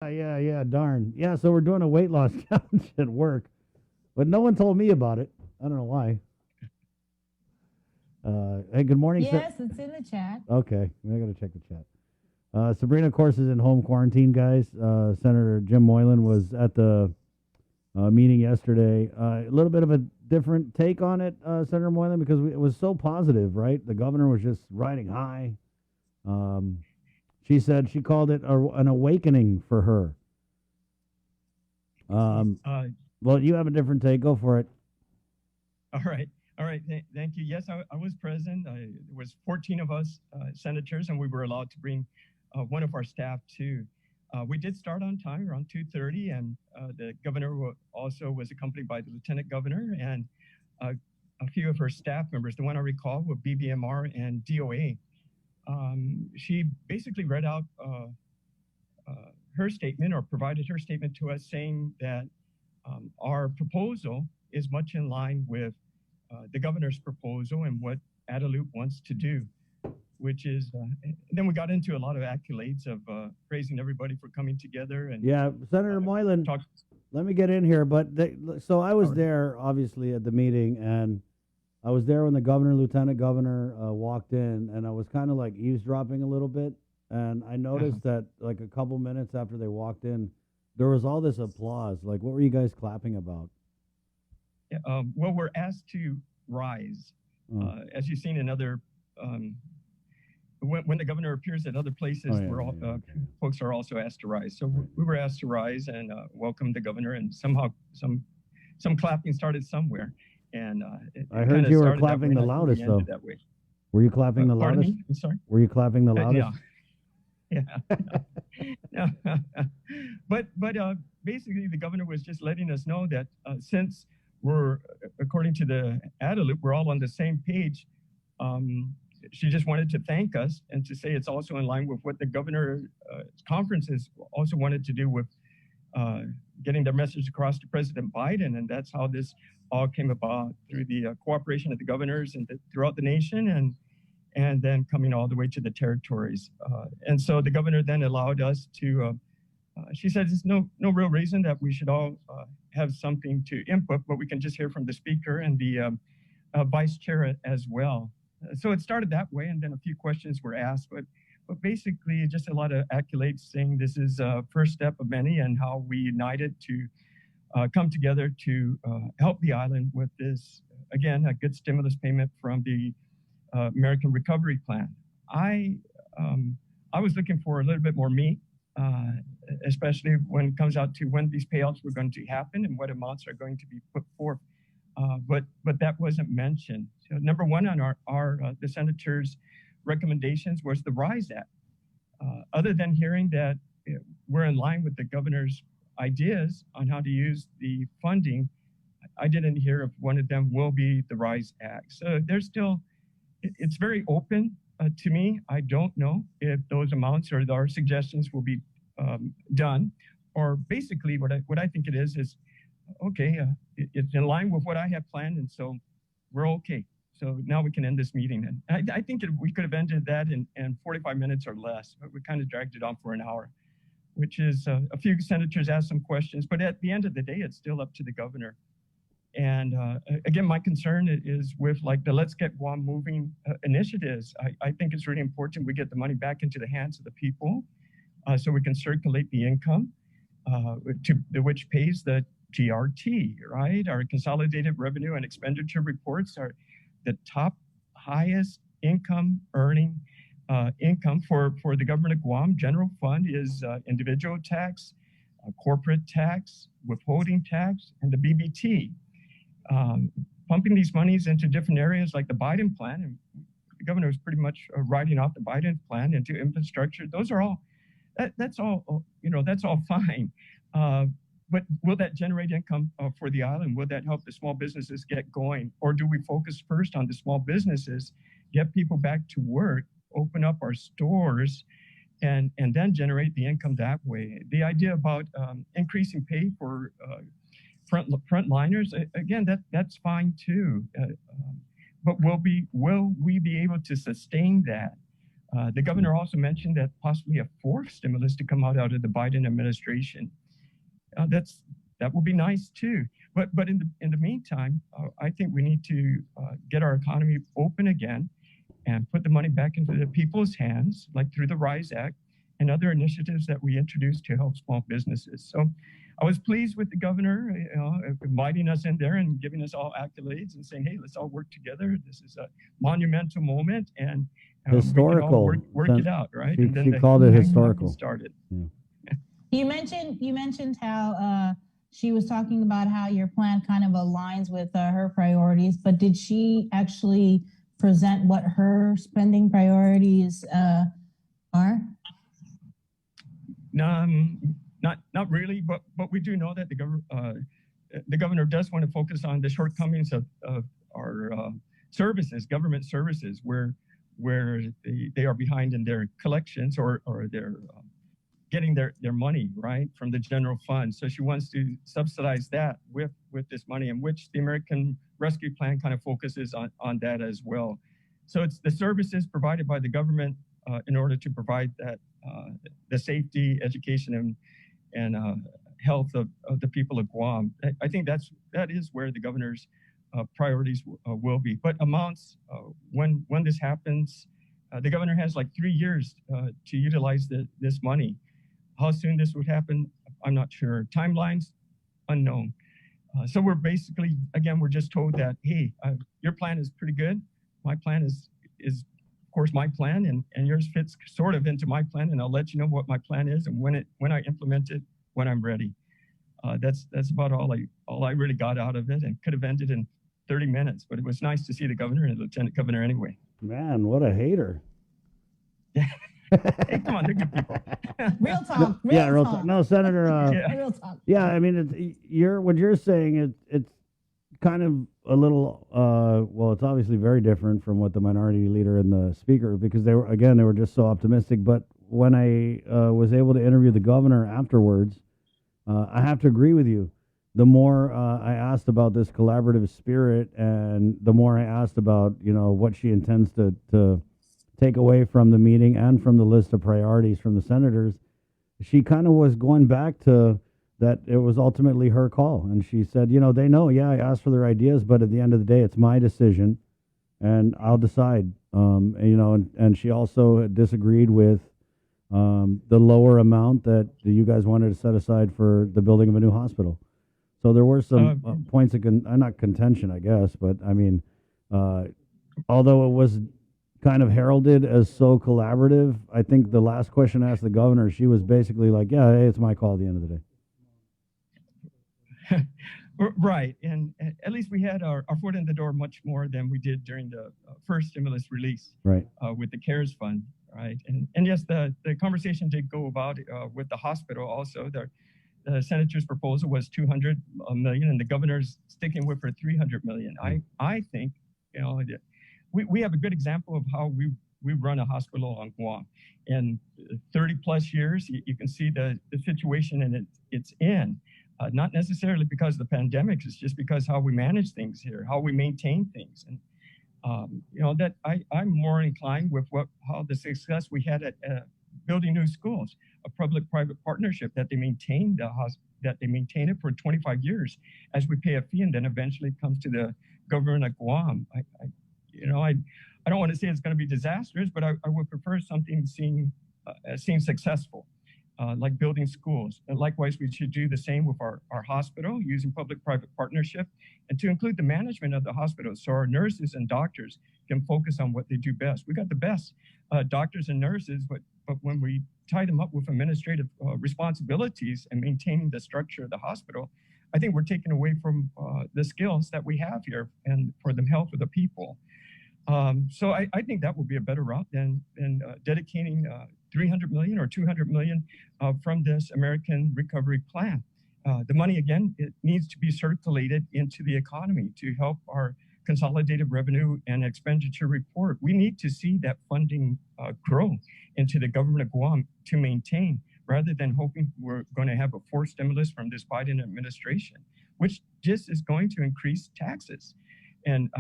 Yeah, darn. Yeah, so we're doing a weight loss challenge at work, but no one told me about it. I don't know why. Hey, good morning, sir. Yes, it's in the chat. Okay, I got to check the chat. Sabrina, of course, is in home quarantine, guys. Senator Jim Moylan was at the meeting yesterday. A little bit of a different take on it, Senator Moylan, because it was so positive, right? The governor was just riding high. Um, she said she called it an awakening for her. Um, Uh, well, you have a different take. Go for it. all right. All right. Thank you. Yes, I was present. There was 14 of us senators, and we were allowed to bring one of our staff too. We did start on time around 2:30, and the governor also was accompanied by the lieutenant governor and uh, a few of her staff members. The one I recall were BBMR and DOA. She basically read out her statement or provided her statement to us saying that our proposal is much in line with the governor's proposal and what Adelup wants to do, which is, then we got into a lot of accolades of praising everybody for coming together and Yeah, Senator Moylan, talk. let me get in here. But so I was All right. there, obviously, at the meeting, and I was there when the governor, lieutenant governor, walked in, and I was kind of like eavesdropping a little bit, and I noticed that like a couple minutes after they walked in, there was all this applause. Like, what were you guys clapping about? Well, we're asked to rise. Oh. As you've seen in other, um, when the governor appears at other places, Oh, yeah, we're all, yeah, okay. folks are also asked to rise. So we were asked to rise and welcome the governor, and somehow some clapping started somewhere, and I heard you were clapping the loudest, though. that way. Were you clapping the Pardon loudest? me? I'm sorry. Were you clapping the loudest? Yeah. Yeah. But basically, the governor was just letting us know that since we're, according to the Adelup, we're all on the same page. She just wanted to thank us and to say it's also in line with what the governor conferences also wanted to do with uh, getting their message across to President Biden, and that's how this all came about through the cooperation of the governors and throughout the nation, and then coming all the way to the territories. And so the governor then allowed us to. She said there's no real reason that we should all have something to input, but we can just hear from the speaker and the vice chair as well. So it started that way, and then a few questions were asked, but basically just a lot of accolades saying this is a first step of many, and how we united to come together to help the island with this, again, a good stimulus payment from the American Recovery Plan. I um, I was looking for a little bit more meat, uh, especially when it comes out to when these payouts were going to happen and what amounts are going to be put forth. But that wasn't mentioned. So number one on our the senators' recommendations was the RISE Act. Other than hearing that we're in line with the governor's ideas on how to use the funding, I didn't hear if one of them will be the RISE Act. So there's still, it's very open to me. I don't know if those amounts or our suggestions will be done, or basically what I think it is okay. It's in line with what I have planned, and so we're okay. So now we can end this meeting. And I think we could have ended that in 45 minutes or less, but we kind of dragged it on for an hour, which is a few senators asked some questions, but at the end of the day, it's still up to the governor. And again, my concern is with like the Let's Get Guam Moving initiatives. I think it's really important we get the money back into the hands of the people so we can circulate the income which pays the GRT, right? Our consolidated revenue and expenditure reports are the top highest income earning income for the government of Guam. General fund is individual tax, corporate tax, withholding tax, and the BBT. Pumping these monies into different areas like the Biden plan, and the governor is pretty much writing off the Biden plan into infrastructure. Those are all, that's all, that's all fine. But will that generate income for the island? Will that help the small businesses get going? Or do we focus first on the small businesses, get people back to work, open up our stores, and then generate the income that way? The idea about increasing pay for frontliners, again, that's fine too. But will we be able to sustain that? The governor also mentioned that possibly a fourth stimulus to come out of the Biden administration. That would be nice too. But in the meantime, I think we need to get our economy open again and put the money back into the people's hands, like through the RISE Act and other initiatives that we introduced to help small businesses. So I was pleased with the governor, inviting us in there and giving us all accolades and saying, hey, let's all work together. This is a monumental moment, and historical. We can all work it out, right? She, and then she called it historical. Started. Yeah. You mentioned how she was talking about how your plan kind of aligns with her priorities, but did she actually present what her spending priorities are? Not really, but we do know that the governor does want to focus on the shortcomings of our services, government services, where they are behind in their collections or their getting their money right from the general fund. So she wants to subsidize that with this money, in which the American Rescue Plan kind of focuses on that as well. So it's the services provided by the government in order to provide that the safety, education, and health of the people of Guam. I think that is where the governor's priorities will be. But amounts, when this happens, the governor has like 3 years to utilize this money. How soon this would happen, I'm not sure. Timelines, unknown. So we're basically, again, we're just told that, hey, your plan is pretty good. My plan is of course my plan, and yours fits sort of into my plan, and I'll let you know what my plan is and when I implement it, when I'm ready. That's about all I really got out of it, and could have ended in 30 minutes, but it was nice to see the governor and the lieutenant governor anyway. Man, what a hater. Hey, come on, they're good people. Real talk. Real talk. No, Senator. Real talk. Yeah, I mean, what you're saying. It's kind of a little. Well, it's obviously very different from what the minority leader and the speaker, because they were just so optimistic. But when I was able to interview the governor afterwards, I have to agree with you. The more I asked about this collaborative spirit, and the more I asked about what she intends to take away from the meeting and from the list of priorities from the senators, she kind of was going back to that it was ultimately her call. And she said, they know, I asked for their ideas, but at the end of the day, it's my decision and I'll decide. And she also disagreed with the lower amount that you guys wanted to set aside for the building of a new hospital. So there were some points of not contention, I guess, but I mean, although it was kind of heralded as so collaborative, I think the last question I asked the governor, she was basically like, yeah, hey, it's my call at the end of the day. Right. And at least we had our foot in the door much more than we did during the first stimulus release, right? With the CARES Fund, right? And yes, the conversation did go about with the hospital also. The senator's proposal was $200 million, and the governor's sticking with for $300 million. I think, we have a good example of how we run a hospital on Guam. In 30 plus years, you can see the situation and it's in. Not necessarily because of the pandemic, it's just because how we manage things here, how we maintain things. And, that I'm more inclined with how the success we had at building new schools, a public-private partnership that they maintain it for 25 years as we pay a fee, and then eventually it comes to the government of Guam. I don't want to say it's going to be disastrous, but I would prefer something seen successful, like building schools. And likewise, we should do the same with our hospital, using public-private partnership, and to include the management of the hospital, so our nurses and doctors can focus on what they do best. We got the best doctors and nurses, but when we tie them up with administrative responsibilities and maintaining the structure of the hospital, I think we're taking away from the skills that we have here and for the health of the people. So I think that would be a better route than dedicating $300 million or $200 million from this American Recovery Plan. The money, again, it needs to be circulated into the economy to help our consolidated revenue and expenditure report. We need to see that funding grow into the government of Guam to maintain, rather than hoping we're going to have a fourth stimulus from this Biden administration, which just is going to increase taxes. And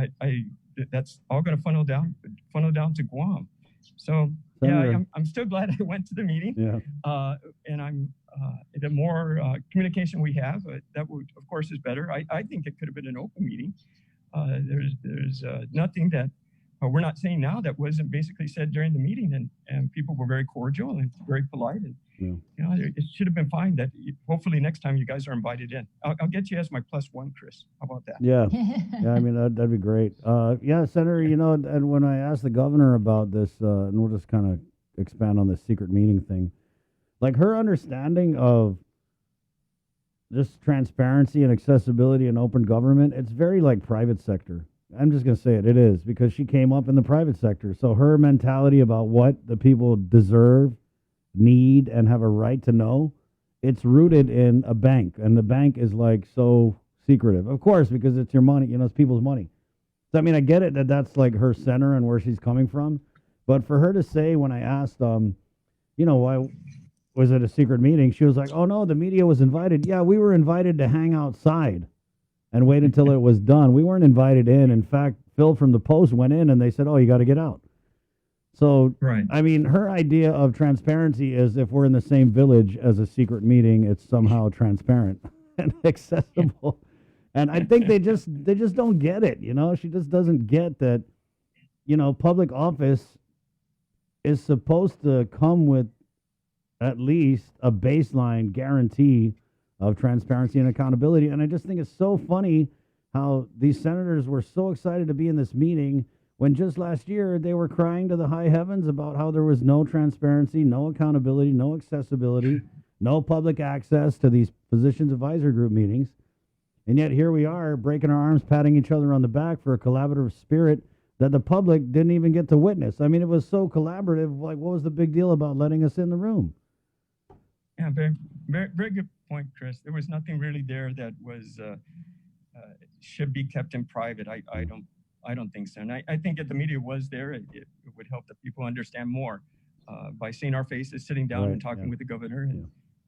that's all going to funnel down to Guam. So Senator. yeah, I'm still glad I went to the meeting. Yeah. And I'm the more communication we have, that would, of course, is better. I think it could have been an open meeting. There's nothing that we're not saying now that wasn't basically said during the meeting, and people were very cordial and very polite, and Yeah. you know, it should have been fine. That hopefully next time you guys are invited in. I'll get you as my +1, Chris. How about that? Yeah. Yeah, I mean, that'd be great. Yeah, Senator, you know, and when I asked the governor about this, and we'll just kind of expand on this secret meeting thing, like her understanding of just transparency and accessibility and open government, it's very like private sector. I'm just going to say it is, because she came up in the private sector. So her mentality about what the people deserve, need, and have a right to know, it's rooted in a bank. And the bank is like so secretive, of course, because it's your money, you know, it's people's money. So, I mean, I get it that that's like her center and where she's coming from. But for her to say, when I asked, you know, why was it a secret meeting? She was like, oh, no, the media was invited. Yeah, we were invited to hang outside and wait until it was done. We weren't invited in. In fact, Phil from the Post went in and they said, oh, you got to get out. So, Right. I mean, her idea of transparency is if we're in the same village as a secret meeting, it's somehow transparent and accessible. And I think they just don't get it, you know? She just doesn't get that, you know, public office is supposed to come with at least a baseline guarantee of transparency and accountability. And I just think it's so funny how these senators were so excited to be in this meeting when just last year they were crying to the high heavens about how there was no transparency, no accountability, no accessibility, no public access to these physicians advisory group meetings. And yet here we are breaking our arms, patting each other on the back for a collaborative spirit that the public didn't even get to witness. I mean, it was so collaborative. Like, what was the big deal about letting us in the room? Yeah, very good point, Chris. There was nothing really there that was should be kept in private. I don't think so. And I think if the media was there, it would help the people understand more by seeing our faces, sitting down Right, and talking yeah. with the governor. And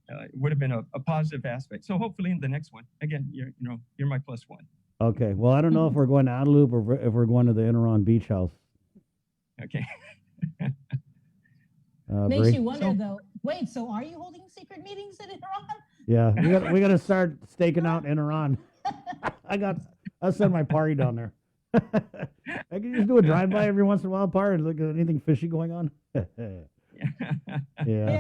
it would have been a positive aspect. So hopefully in the next one, again, you're my +1. Okay. Well, I don't know if we're going to Adelup or if we're going to the Enron Beach House. Okay. Makes Bree? you wonder, though. Wait, so are you holding secret meetings in Iran? Yeah, we got to start staking out Enron. I'll send my party down there. I can just do a drive-by every once in a while, party, and look at anything fishy going on. Yeah,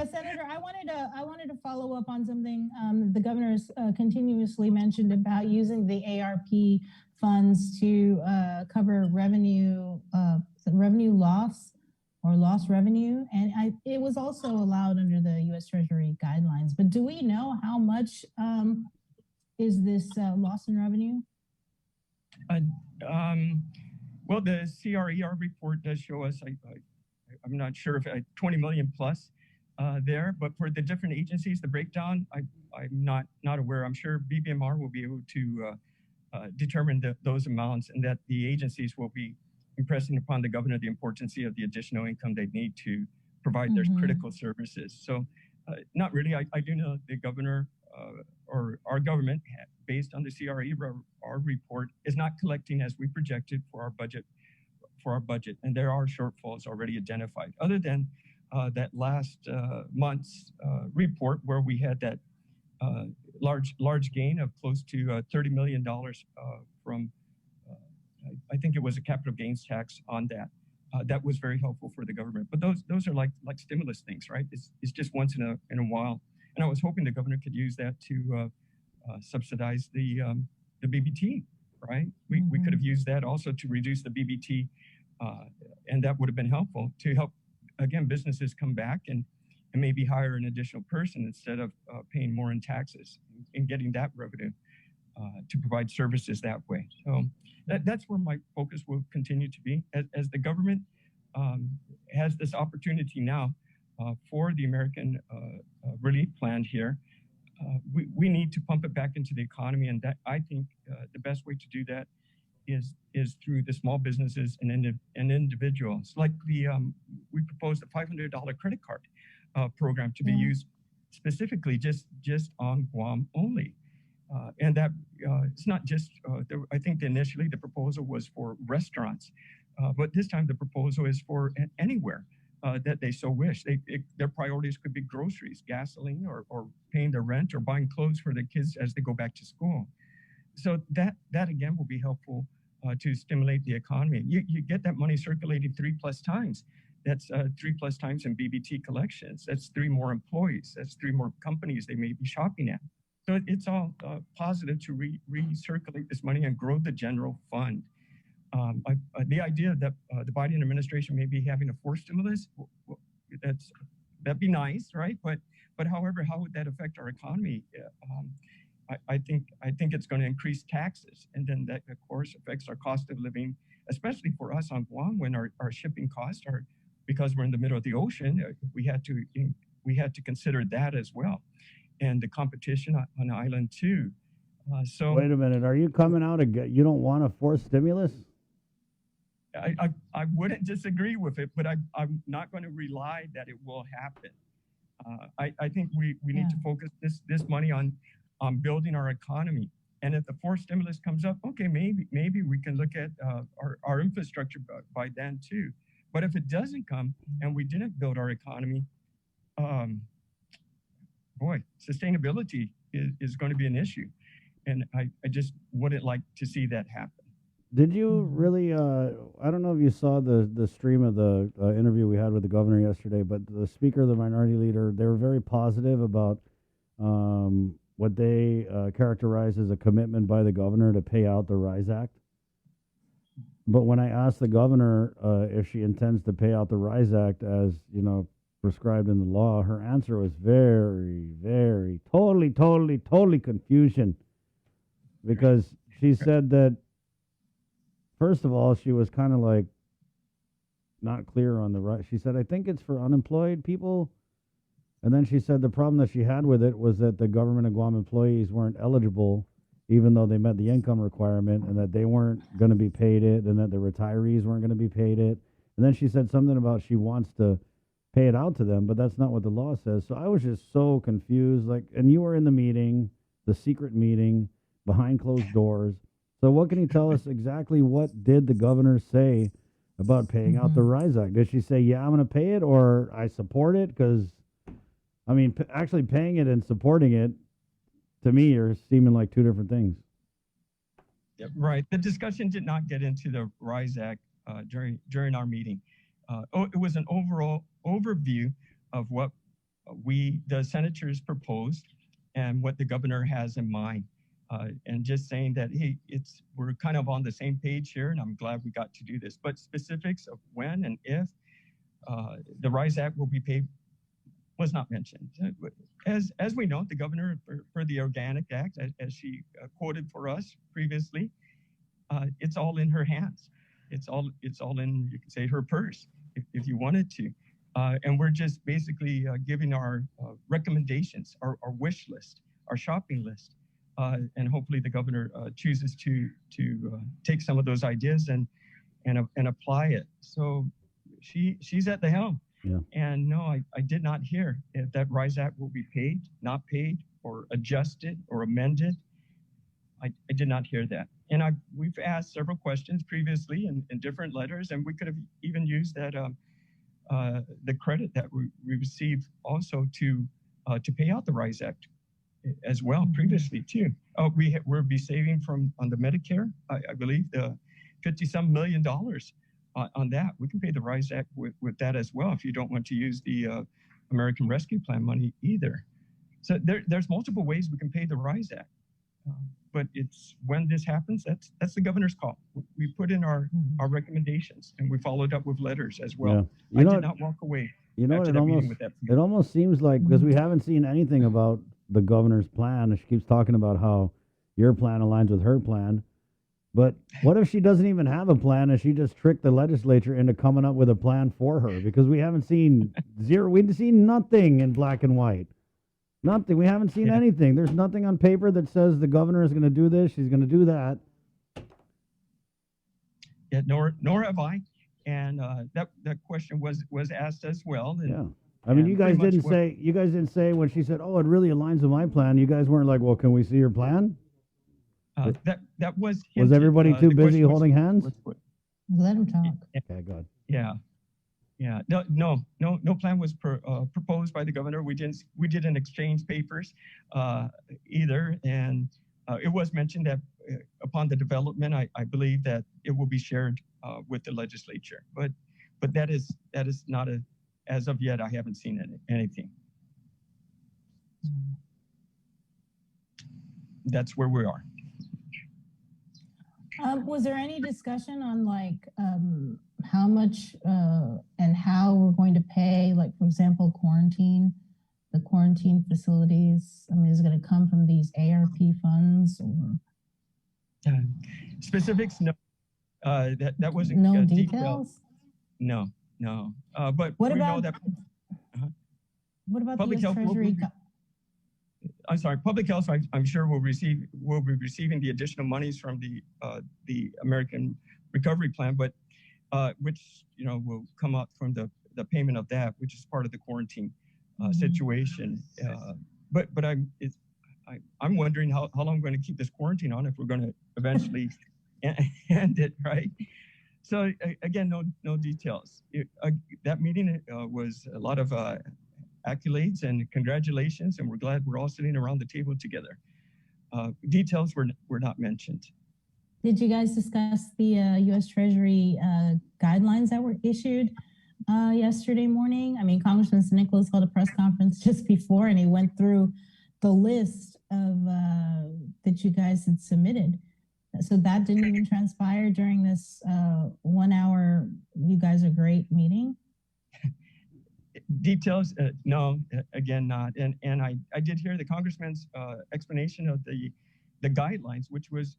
Senator, I wanted to follow up on something the governor's continuously mentioned about using the ARP funds to cover revenue loss or lost revenue, and it was also allowed under the U.S. Treasury guidelines. But do we know how much is this loss in revenue? Well, the CRER report does show us. I'm not sure if 20 million plus there, but for the different agencies, the breakdown, I'm not aware. I'm sure BBMR will be able to determine those amounts, and that the agencies will be impressing upon the governor the importance of the additional income they need to provide their critical services. So not really. I do know the governor or our government, based on the CRER report, is not collecting as we projected for our budget. And there are shortfalls already identified, other than that last month's report where we had that large gain of close to $30 million from, I think it was a capital gains tax on that. That was very helpful for the government. But those are like stimulus things, right? It's just once in a while. And I was hoping the governor could use that to subsidize the BBT, right? We could have used that also to reduce the BBT, and that would have been helpful to help, again, businesses come back and maybe hire an additional person instead of paying more in taxes and getting that revenue to provide services that way. So that's where my focus will continue to be. As the government has this opportunity now for the American Relief Plan here, we need to pump it back into the economy, and that I think the best way to do that is through the small businesses and individuals. Like we proposed a $500 credit card program to be used specifically just on Guam only, and that it's not just. I think initially the proposal was for restaurants, but this time the proposal is for anywhere. that they so wish. Their priorities could be groceries, gasoline, or paying their rent, or buying clothes for their kids as they go back to school. So that again will be helpful to stimulate the economy. You get that money circulating 3+ times. That's 3+ times in BBT collections. That's 3 more employees. That's 3 more companies they may be shopping at. So it's all positive to recirculate this money and grow the general fund. The idea that the Biden administration may be having a forced stimulus, that'd be nice, right? But however, how would that affect our economy? I think it's going to increase taxes, and then that of course affects our cost of living, especially for us on Guam when our shipping costs are, because we're in the middle of the ocean. We had to consider that as well, and the competition on the island too. So wait a minute, are you coming out again? You don't want a forced stimulus? I wouldn't disagree with it, but I'm not going to rely that it will happen. I think we need to focus this money on building our economy. And if the forced stimulus comes up, okay, maybe we can look at our infrastructure by then too. But if it doesn't come and we didn't build our economy, sustainability is going to be an issue. And I just wouldn't like to see that happen. Did you really, I don't know if you saw the stream of the interview we had with the governor yesterday, but the speaker, the minority leader, they were very positive about what they characterize as a commitment by the governor to pay out the RISE Act. But when I asked the governor if she intends to pay out the RISE Act as, prescribed in the law, her answer was very, very, totally confusion. Because she said that, first of all, she was kind of like not clear on the right. She said, I think it's for unemployed people. And then she said the problem that she had with it was that the government of Guam employees weren't eligible, even though they met the income requirement, and that they weren't going to be paid it, and that the retirees weren't going to be paid it. And then she said something about she wants to pay it out to them, but that's not what the law says. So I was just so confused. And you were in the meeting, the secret meeting, behind closed doors. So what can you tell us exactly? What did the governor say about paying out the RISE Act? Did she say, yeah, I'm going to pay it, or I support it? Because, actually paying it and supporting it, to me, are seeming like two different things. Yeah, right. The discussion did not get into the RISE Act during our meeting. It was an overall overview of what the senators proposed and what the governor has in mind. And just saying that, hey, we're kind of on the same page here, and I'm glad we got to do this. But specifics of when and if the RISE Act will be paid was not mentioned. As we know, the governor for the Organic Act, as she quoted for us previously, it's all in her hands. It's all in, you could say, her purse, if you wanted to. And we're just basically giving our recommendations, our wish list, our shopping list. And hopefully the governor chooses to take some of those ideas and apply it. So she's at the helm. Yeah. And no, I did not hear if that RISE Act will be paid, not paid, or adjusted or amended. I did not hear that. And we've asked several questions previously in different letters, and we could have even used that the credit that we received also to pay out the RISE Act as well previously too. We'll be saving on the Medicare, I believe, the $50-some million on that. We can pay the RISE Act with that as well if you don't want to use the American Rescue Plan money either. So there's multiple ways we can pay the RISE Act. But it's when this happens, that's the governor's call. We put in our recommendations, and we followed up with letters as well. Yeah. I did not walk away. It almost seems like, because we haven't seen anything about the governor's plan. She keeps talking about how your plan aligns with her plan. But what if she doesn't even have a plan and she just tricked the legislature into coming up with a plan for her? Because we haven't seen we've seen nothing in black and white. Nothing. We haven't seen anything. There's nothing on paper that says the governor is going to do this, she's going to do that. Yeah, nor have I. And that question was asked as well. And, yeah. I mean, you guys didn't say when she said, "Oh, it really aligns with my plan." You guys weren't like, "Well, can we see your plan?" That was hinted. Was everybody too busy holding hands? Let him talk. Okay, good. Yeah. Yeah, no plan was proposed by the governor. We didn't exchange papers either, and it was mentioned that upon the development, I believe that it will be shared with the legislature. But that is not a, as of yet. I haven't seen anything. That's where we are. Was there any discussion on like how much and how we're going to pay, like for example, the quarantine facilities? I mean, is it going to come from these ARP funds or Specifics, no. That wasn't no detailed. details? No. But What we know about that what about public the US health will Treasury? I'm sorry, public health, I'm sure will be receiving the additional monies from the American Recovery Plan, but which will come up from the payment of that, which is part of the quarantine situation. But I'm wondering how long we're going to keep this quarantine on if we're going to eventually end it, right? So again, no details. That meeting was a lot of accolades and congratulations, and we're glad we're all sitting around the table together. Details were not mentioned. Did you guys discuss the US Treasury guidelines that were issued yesterday morning? I mean, Congressman Nicholas held a press conference just before, and he went through the list of that you guys had submitted. So that didn't even transpire during this 1 hour, you guys are great meeting? Details, no, again, not. And I did hear the congressman's explanation of the guidelines, which was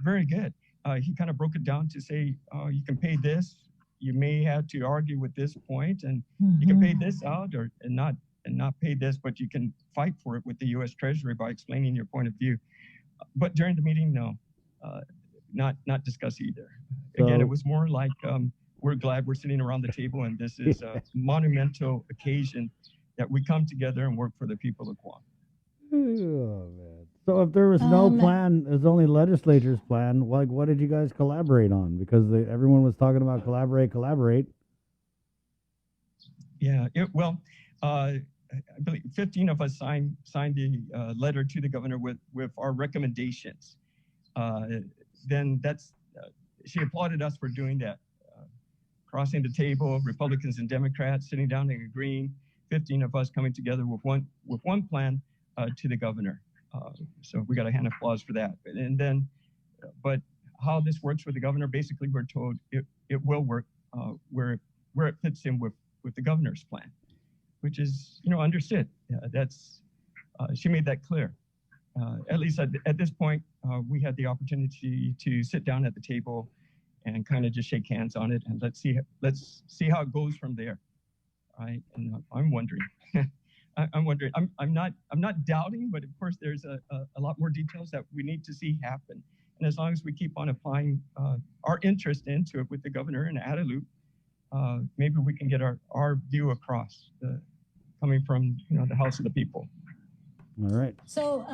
very good. He kind of broke it down to say, you can pay this, you may have to argue with this point, and you can pay this out and not pay this, but you can fight for it with the U.S. Treasury by explaining your point of view. But during the meeting, no, not discuss either. Again, it was more like, we're glad we're sitting around the table, and this is a monumental occasion that we come together and work for the people of Guam. Oh, man. So if there was no plan, there's only legislature's plan, like what did you guys collaborate on? Because everyone was talking about collaborate. Yeah, I believe 15 of us signed the letter to the governor with our recommendations. Then she applauded us for doing that. Crossing the table, Republicans and Democrats sitting down and agreeing, 15 of us coming together with one plan to the governor. So we got a hand of applause for that. And then, but how this works with the governor, basically we're told it will work where it fits in with the governor's plan, which is understood. She made that clear. At least at this point, we had the opportunity to sit down at the table and kind of just shake hands on it, and let's see how it goes from there, right? And I'm wondering, I'm not doubting, but of course there's a lot more details that we need to see happen. And as long as we keep on applying our interest into it with the governor and Adelup, maybe we can get our view across, coming from the House of the People. All right. So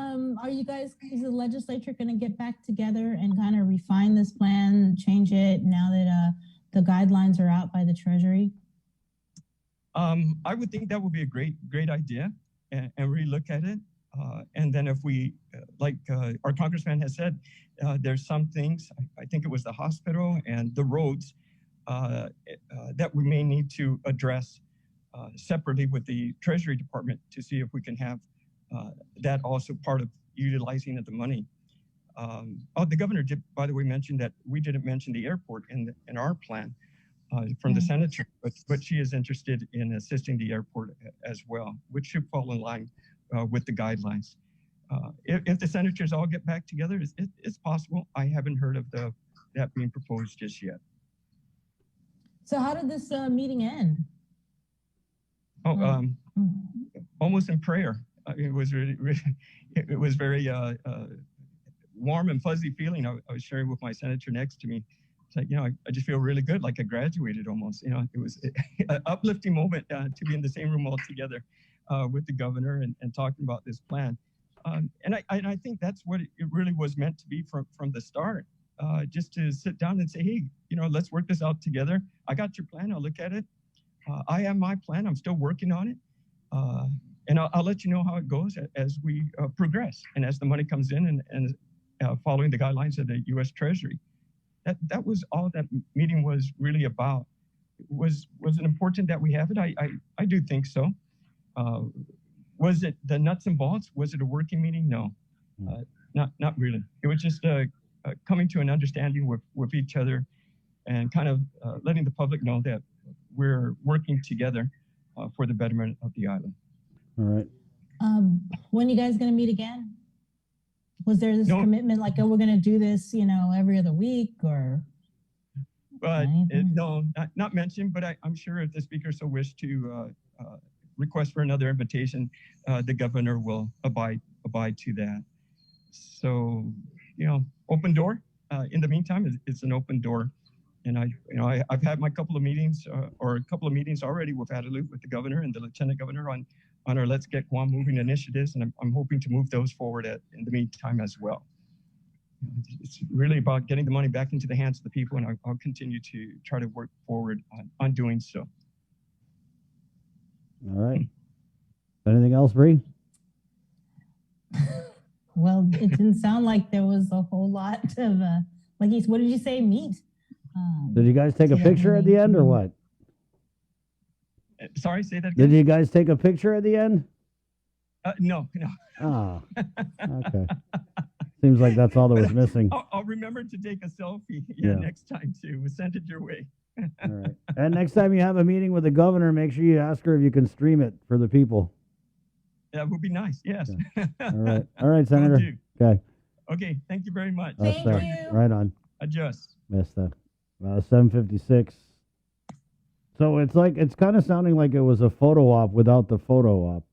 is the legislature going to get back together and kind of refine this plan, change it now that the guidelines are out by the Treasury? I would think that would be a great idea, and relook at it. And then if we, like our congressman has said, there's some things, I think it was the hospital and the roads, that we may need to address separately with the Treasury Department to see if we can have that also part of utilizing of the money. The governor did, by the way, mention that we didn't mention the airport in our plan from the senator, but she is interested in assisting the airport as well, which should fall in line with the guidelines. If the senators all get back together, it's possible. I haven't heard of that being proposed just yet. So how did this meeting end? Almost in prayer. It was it was very warm and fuzzy feeling. I was sharing with my senator next to me. It's like, I just feel really good, like I graduated almost. It was an uplifting moment to be in the same room all together with the governor and talking about this plan. And I think that's what it really was meant to be from the start. Just to sit down and say, hey, let's work this out together. I got your plan. I'll look at it. I have my plan. I'm still working on it. And I'll let you know how it goes as we progress and as the money comes in and following the guidelines of the U.S. Treasury. That was all that meeting was really about. Was it important that we have it? I do think so. Was it the nuts and bolts? Was it a working meeting? No, not really. It was just coming to an understanding with each other and kind of letting the public know that we're working together for the betterment of the island. All right. When you guys going to meet again? Was there this commitment like, oh, we're going to do this, every other week or? But no, not mentioned, but I'm sure if the speaker so wished to request for another invitation, the governor will abide to that. So, open door. In the meantime, it's an open door. And I've had my couple of meetings already with Adelut, with the governor and the lieutenant governor on our Let's Get Guam Moving initiatives. And I'm hoping to move those forward in the meantime as well. It's really about getting the money back into the hands of the people, and I'll continue to try to work forward on doing so. All right. Anything else, Bree? Well, it didn't sound like there was a whole lot of, what did you say, meat? Did you guys take a picture at the end or what? Sorry, say that again. Did you guys take a picture at the end? No. Oh, okay. Seems like that's all that was missing. I'll remember to take a selfie Yeah. next time too. We'll send it your way. All right. And next time you have a meeting with the governor, make sure you ask her if you can stream it for the people. That would be nice. Yes. All right. All right, Senator. Okay. Okay. Thank you very much. Thank you. Right on. Adjust. Missed that. 7:56. So it's kind of sounding like it was a photo op without the photo op.